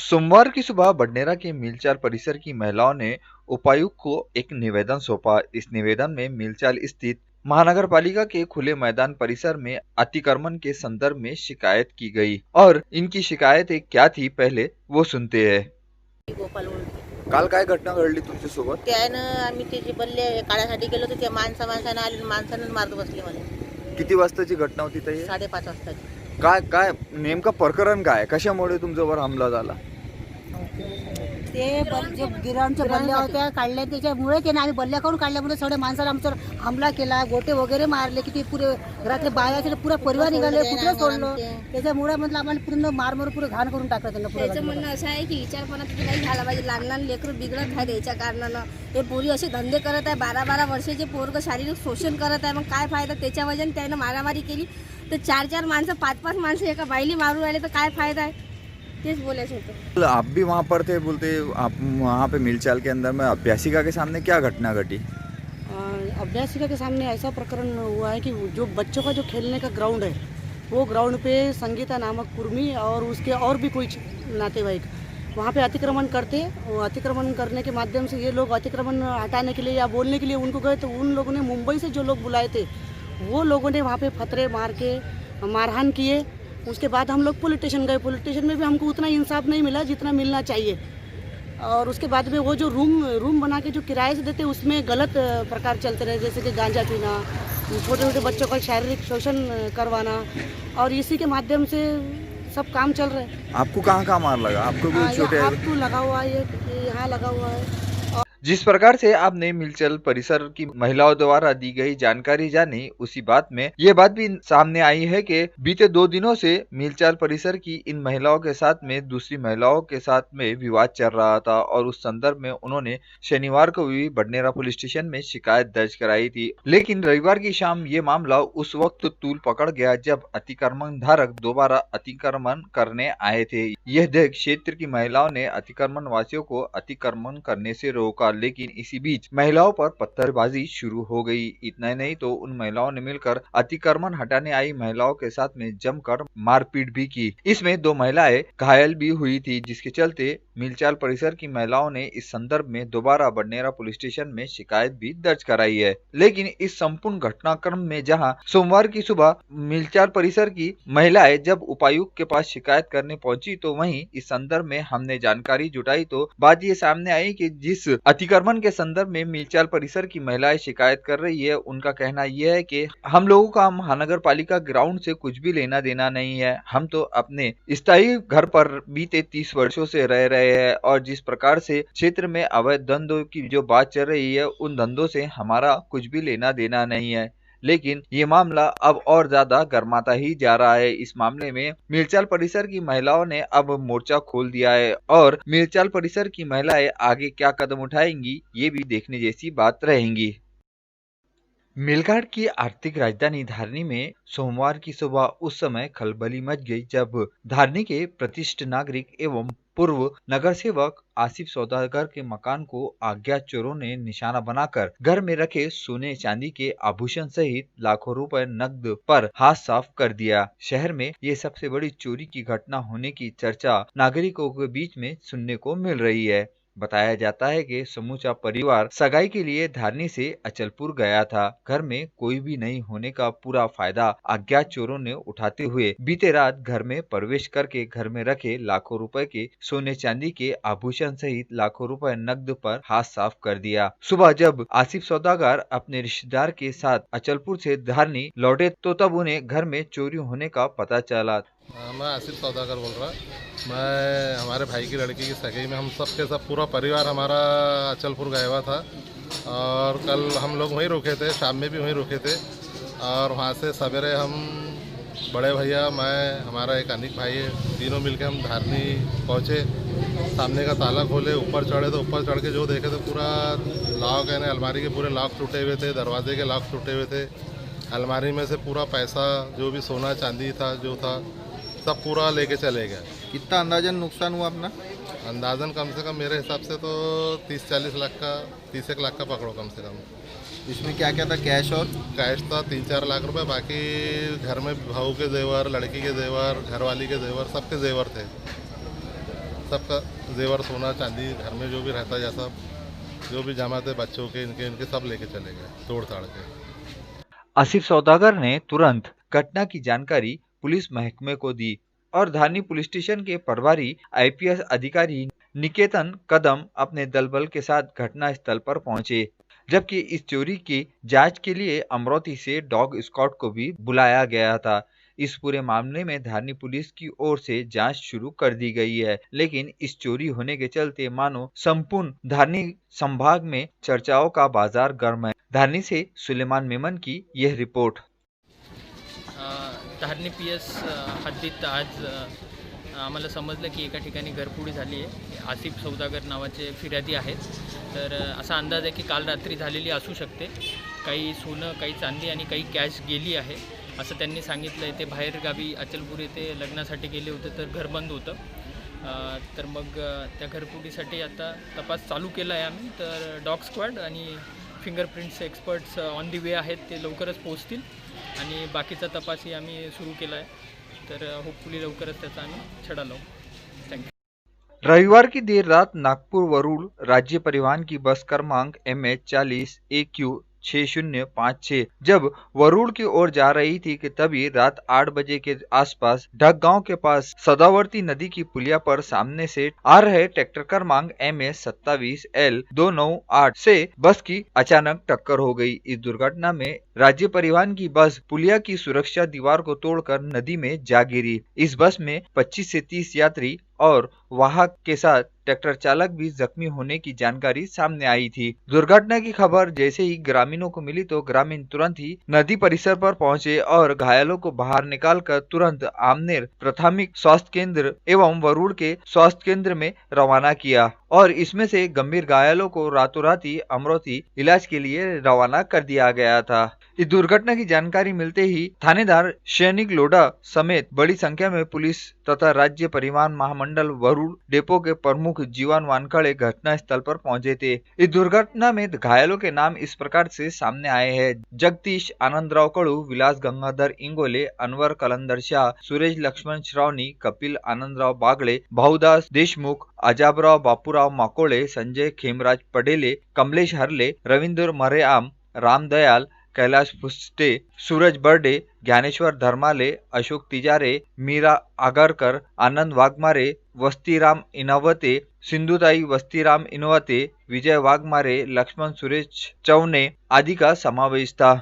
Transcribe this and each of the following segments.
सोमवार की सुबह बडनेरा के मिलचाल परिसर की महिलाओं ने उपायुक्त को एक निवेदन सौंपा। इस निवेदन में मिलचाल स्थित महानगर पालिका के खुले मैदान परिसर में अतिक्रमण के संदर्भ में शिकायत की गई और इनकी शिकायतें क्या थी पहले वो सुनते हैं। गोपाल उलटे काल काय घटना घडली तुमच्या सोबत? त्यानं आम्ही त्याचे बल्ले काढायसाठी गेलो तर त्या माणसानं आले माणसानं मारत बसले मला किती वाजताची घटना होती ताई? 5:30 वाजताची। काय काय नेमकं प्रकरण काय? कशामुळे तुमच्यावर हमला झाला? ते जे गिरांच्या बल्ल्या होत्या काढल्या त्याच्यामुळे त्याने आम्ही बल्ल्या करून काढल्यामुळे सगळ्या माणसाला आमच्यावर हमला केला, गोटे वगैरे मारले, किती पुरे घरातले बाया पुरा परिवार निघाले, कुठं सोडलं त्याच्यामुळे म्हटलं आम्हाला पूर्ण मार पुरे घाण करून टाकलं त्यांना। त्याचं म्हणणं असं आहे की विचारपणा किती नाही झाला पाहिजे, लहान लहान लेकरं बिघडत आहे त्याच्या कारणानं। हे पोरी असे धंदे करत आहे, 12-12 वर्षाचे पोरग शारीरिक शोषण करत आहे, मग काय फायदा त्याच्या वजन त्यानं मारामारी केली तर 4-4 माणसं 5-5 माणसं एका बाईली मारून राहिले तर काय फायदा आहे, तेच बोलायचं होतं। आप भी वहाँ पर थे, बोलते आप वहाँ पे मिलचाल के अंदर में अभ्यासिका के सामने क्या घटना घटी? अभ्यासिका के सामने ऐसा प्रकरण हुआ है कि जो बच्चों का जो खेलने का ग्राउंड है वो ग्राउंड पे संगीता नामक कुर्मी और उसके और भी कोई नातेवाईक वहाँ पे अतिक्रमण करते। अतिक्रमण करने के माध्यम से ये लोग अतिक्रमण हटाने के लिए या बोलने के लिए उनको गए तो उन लोगों ने मुंबई से जो लोग बुलाए थे वो लोगों ने वहाँ पे फतरे मार के मारहान किए। उसके बाद हम लोग पुलिस स्टेशन गए। पुलिस स्टेशन में भी हमको उतना इंसाफ नहीं मिला जितना मिलना चाहिए। और उसके बाद में वो जो रूम बना के जो किराए से देते उसमें गलत प्रकार चलते रहे, जैसे कि गांजा पीना, छोटे छोटे बच्चों का शारीरिक शोषण करवाना, और इसी के माध्यम से सब काम चल रहे हैं। आपको कहाँ मार लगा? आपको भी छोटे? आपको लगा हुआ है, ये यहाँ लगा हुआ है। जिस प्रकार से आपने मिलचल परिसर की महिलाओं द्वारा दी गई जानकारी जानी, उसी बात में ये बात भी सामने आई है कि बीते 2 दिनों से मिलचाल परिसर की इन महिलाओं के साथ में दूसरी महिलाओं के साथ में विवाद चल रहा था और उस संदर्भ में उन्होंने शनिवार को भी बडनेरा पुलिस स्टेशन में शिकायत दर्ज कराई थी। लेकिन रविवार की शाम ये मामला उस वक्त तूल पकड़ गया जब अतिक्रमण धारक दोबारा अतिक्रमण करने आए थे। यह देख क्षेत्र की महिलाओं ने अतिक्रमण वासियों को अतिक्रमण करने से रोका, लेकिन इसी बीच महिलाओं पर पत्थरबाजी शुरू हो गई। इतना ही नहीं तो उन महिलाओं ने मिलकर अतिक्रमण हटाने आई महिलाओं के साथ में जमकर मारपीट भी की। इसमें 2 महिलाएं घायल भी हुई थी, जिसके चलते मिलचाल परिसर की महिलाओं ने इस संदर्भ में दोबारा बडनेरा पुलिस स्टेशन में शिकायत भी दर्ज कराई है। लेकिन इस संपूर्ण घटनाक्रम में जहां सोमवार की सुबह मिलचाल परिसर की महिलाएं जब उपायुक्त के पास शिकायत करने पहुंची तो वहीं इस संदर्भ में हमने जानकारी जुटाई तो बात ये सामने आई कि जिस अतिक्रमण के संदर्भ में मिलचाल परिसर की महिलाएं शिकायत कर रही है, उनका कहना यह है कि हम लोगों का महानगर पालिका ग्राउंड से कुछ भी लेना देना नहीं है। हम तो अपने स्थायी घर पर बीते 30 वर्षों से रह रहे हैं और जिस प्रकार से क्षेत्र में अवैध धंधों की जो बात चल रही है, उन धंधों से हमारा कुछ भी लेना देना नहीं है। लेकिन ये मामला अब और ज्यादा गर्माता ही जा रहा है। इस मामले में मिलचाल परिसर की महिलाओं ने अब मोर्चा खोल दिया है और मिलचाल परिसर की महिलाएं आगे क्या कदम उठाएंगी, ये भी देखने जैसी बात रहेंगी। मेलघाट की आर्थिक राजधानी धारनी में सोमवार की सुबह उस समय खलबली मच गई जब धारनी के प्रतिष्ठित नागरिक एवं पूर्व नगर सेवक आसिफ सौदागर के मकान को अज्ञात चोरों ने निशाना बनाकर घर में रखे सोने चांदी के आभूषण सहित लाखों रुपए नकद पर हाथ साफ कर दिया। शहर में ये सबसे बड़ी चोरी की घटना होने की चर्चा नागरिकों के बीच में सुनने को मिल रही है। बताया जाता है कि समूचा परिवार सगाई के लिए धारनी से अचलपुर गया था। घर में कोई भी नहीं होने का पूरा फायदा अज्ञात चोरों ने उठाते हुए बीते रात घर में प्रवेश करके घर में रखे लाखों रुपए के सोने चांदी के आभूषण सहित लाखों रुपए नकद पर हाथ साफ कर दिया। सुबह जब आसिफ सौदागर अपने रिश्तेदार के साथ अचलपुर से धारनी लौटे तो तब उन्हें घर में चोरी होने का पता चला। मैं आसिफ सौदागर बोल रहा। मैं हमारे भाई की लड़की की सगाई में हम सब के सब पूरा परिवार हमारा अचलपुर गया हुआ था और कल हम लोग वहीं रुके थे, शाम में भी वहीं रुके थे और वहाँ से सवेरे हम बड़े भैया, मैं, हमारा एक अनिक भाई है, तीनों मिलके हम धारनी पहुँचे। सामने का ताला खोले, ऊपर चढ़े तो ऊपर चढ़ के जो देखे तो पूरा लॉक है ना, अलमारी के पूरे लॉक टूटे हुए थे, दरवाजे के लॉक टूटे हुए थे। अलमारी में से पूरा पैसा जो भी सोना चांदी था जो था सब पूरा लेके चले गए। कितना अंदाजन नुकसान हुआ अपना? अंदाजन कम से कम मेरे हिसाब से तो 30-40 लाख का, 30-1 लाख का पकड़ो कम से कम। इसमें क्या क्या था? कैश और कैश था 3-4 लाख रुपए, बाकी घर में बहू के जेवर, लड़की के जेवर, घरवाली के जेवर, सबके जेवर थे। सबका जेवर सोना चांदी घर में जो भी रहता है सब जो भी जमा थे बच्चों के इनके सब लेके चले गए तोड़ ताड़ के। आसिफ सौदागर ने तुरंत घटना की जानकारी पुलिस महकमे को दी और धारनी पुलिस स्टेशन के प्रभारी आईपीएस अधिकारी निकेतन कदम अपने दलबल के साथ घटना स्थल पर पहुंचे, जबकि इस चोरी की जांच के लिए अमरोती से डॉग स्क्वाड को भी बुलाया गया था। इस पूरे मामले में धारनी पुलिस की ओर से जांच शुरू कर दी गई है, लेकिन इस चोरी होने के चलते मानो संपूर्ण धारनी संभाग में चर्चाओं का बाजार गर्म है। धारनी से सुलेमान मेमन की यह रिपोर्ट। धारनी PS हद्दीत आज आम्हाला समजलं की एका ठिकाणी घरफोडी झाली आहे। आसिफ सौदागर नावाचे फिर्यादी आहेत। तर असा अंदाज आहे की काल रात्री झालेली असू शकते। काही सोनं, काही चांदी आणि काही कॅश गेली आहे असं त्यांनी सांगितलं आहे। ते बाहेर गावी अचलपूर येथे लग्नासाठी गेले होते तर घर बंद होतं। तर मग त्या घरफोडीसाठी आता तपास चालू केला आहे आम्ही। तर डॉग स्क्वॉड आणि फिंगरप्रिंट्स एक्सपर्ट्स ऑन दी वे आहेत, ते लवकरच पोहोचतील आणि बाकीचा तपासही आम्ही सुरू केला आहे। तर होपफुली लवकरच त्याचा आम्ही छडा लावू। थँक्यू। रविवार की देर रात नागपुर वरुड़ राज्य परिवहन की बस क्रमांक MH40 AQ 6056 जब वरुड़ की ओर जा रही थी कि तभी रात 8 बजे के आसपास ढक गांव के पास सदावर्ती नदी की पुलिया पर सामने से आ रहे ट्रैक्टर क्रमांक MS27 L 298 से बस की अचानक टक्कर हो गई। इस दुर्घटना में राज्य परिवहन की बस पुलिया की सुरक्षा दीवार को तोड़कर नदी में जा गिरी। इस बस में 25 से 30 यात्री और वाहक के साथ ट्रैक्टर चालक भी जख्मी होने की जानकारी सामने आई थी। दुर्घटना की खबर जैसे ही ग्रामीणों को मिली तो ग्रामीण तुरंत ही नदी परिसर पर पहुंचे और घायलों को बाहर निकालकर तुरंत आमनेर प्राथमिक स्वास्थ्य केंद्र एवं वरुड़ के स्वास्थ्य केंद्र में रवाना किया और इसमें से गंभीर घायलों को रातों रात ही अमरोती इलाज के लिए रवाना कर दिया गया था। इस दुर्घटना की जानकारी मिलते ही थानेदार सैनिक लोढ़ा समेत बड़ी संख्या में पुलिस तथा राज्य परिवहन महामंडल वरुड़ डिपो के प्रमुख जीवन वानखड़े घटना स्थल पर पहुंचे थे। इस दुर्घटना में घायलों के नाम इस प्रकार से सामने आए हैं: जगदीश आनंदराव कड़ू, विलास गंगाधर इंगोले, अनवर कलंदर शाह, सुरेश लक्ष्मण श्रावणी, कपिल आनंदराव बागड़े, भाऊदास देशमुख, अजाबराव बापूराव माकोड़े, संजय खेमराज पडेले, कमलेश हरले, रविंद्र मरेआम, रामदयाल, कैलाश फुस्टे, सूरज बर्डे, ज्ञानेश्वर धर्माले, अशोक तिजारे, मीरा आगरकर, आनंद वाघमारे, वस्तीराम इनावते, सिंधुताई वस्तीराम इनवते, विजय वाघमारे, लक्ष्मण सुरेश चौने आदि का समावेश था।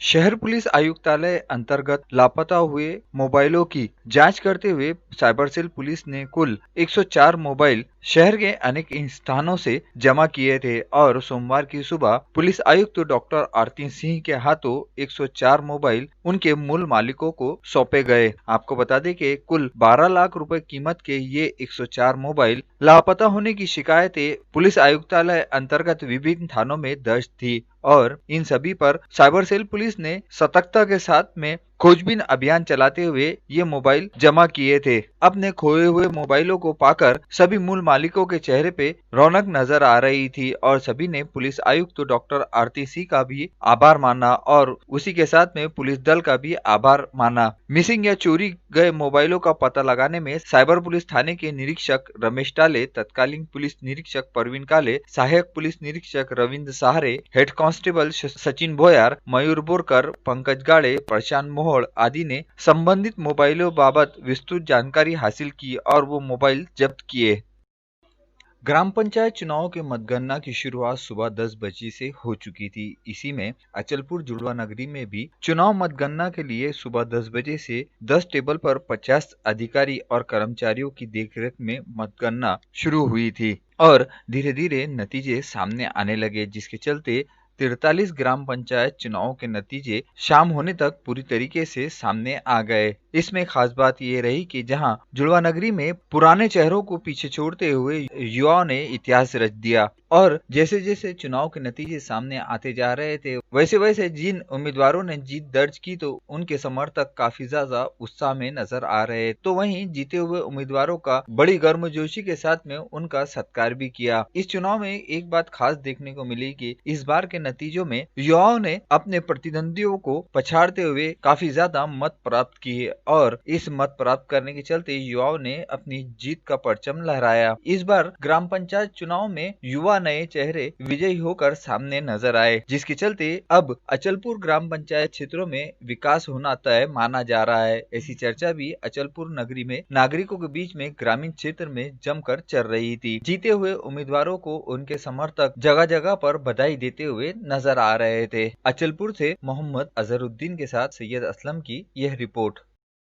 शहर पुलिस आयुक्तालय अंतर्गत लापता हुए मोबाइलों की जांच करते हुए साइबर सेल पुलिस ने कुल 104 मोबाइल शहर के अनेक स्थानों से जमा किए थे और सोमवार की सुबह पुलिस आयुक्त डॉक्टर आरती सिंह के हाथों 104 मोबाइल उनके मूल मालिकों को सौंपे गए। आपको बता दें कि कुल 12 लाख रुपए कीमत के ये 104 मोबाइल लापता होने की शिकायतें पुलिस आयुक्तालय अंतर्गत विभिन्न थानों में दर्ज थी और इन सभी पर साइबर सेल पुलिस ने सतर्कता के साथ में खोजबीन अभियान चलाते हुए ये मोबाइल जमा किए थे। अपने खोए हुए मोबाइलों को पाकर सभी मूल मालिकों के चेहरे पे रौनक नजर आ रही थी और सभी ने पुलिस आयुक्त डॉक्टर आरती सिंह का भी आभार माना और उसी के साथ में पुलिस दल का भी आभार माना। मिसिंग या चोरी गए मोबाइलों का पता लगाने में साइबर पुलिस थाने के निरीक्षक रमेश टाले, तत्कालीन पुलिस निरीक्षक परवीन काले, सहायक पुलिस निरीक्षक रविंद्र सहारे, हेड कांस्टेबल सचिन भोयार, मयूर बोरकर, पंकज गाड़े, प्रशांत मोहड़ आदि ने संबंधित मोबाइलों बाबत विस्तृत जानकारी हासिल की और वो मोबाइल जब्त किए। ग्राम पंचायत चुनाव के मतगणना की शुरुआत सुबह 10 बजे से हो चुकी थी। इसी में अचलपुर जुड़वा नगरी में भी चुनाव मतगणना के लिए सुबह 10 बजे से 10 टेबल पर 50 अधिकारी और कर्मचारियों की देखरेख में मतगणना शुरू हुई थी और धीरे धीरे नतीजे सामने आने लगे, जिसके चलते 43 ग्राम पंचायत चुनाव के नतीजे शाम होने तक पूरी तरीके से सामने आ गए। इसमें खास बात ये रही कि जहां जुड़वा नगरी में पुराने चेहरों को पीछे छोड़ते हुए युवाओं ने इतिहास रच दिया और जैसे जैसे चुनाव के नतीजे सामने आते जा रहे थे वैसे वैसे जिन उम्मीदवारों ने जीत दर्ज की तो उनके समर्थक काफी ज्यादा उत्साह में नजर आ रहे, तो वहीं जीते हुए उम्मीदवारों का बड़ी गर्मजोशी के साथ में उनका सत्कार भी किया। इस चुनाव में एक बात खास देखने को मिली कि इस बार के नतीजों में युवाओं ने अपने प्रतिद्वंदियों को पछाड़ते हुए काफी ज्यादा मत प्राप्त किए और इस मत प्राप्त करने के चलते युवाओं ने अपनी जीत का परचम लहराया। इस बार ग्राम पंचायत चुनाव में युवा नए चेहरे विजयी होकर सामने नजर आए, जिसके चलते अब अचलपुर ग्राम पंचायत क्षेत्रों में विकास होना तय माना जा रहा है। ऐसी चर्चा भी अचलपुर नगरी में नागरिकों के बीच में ग्रामीण क्षेत्र में जमकर चल रही थी। जीते हुए उम्मीदवारों को उनके समर्थक जगह जगह पर बधाई देते हुए नजर आ रहे थे। अचलपुर से मोहम्मद अजहरुद्दीन के साथ सैयद असलम की यह रिपोर्ट।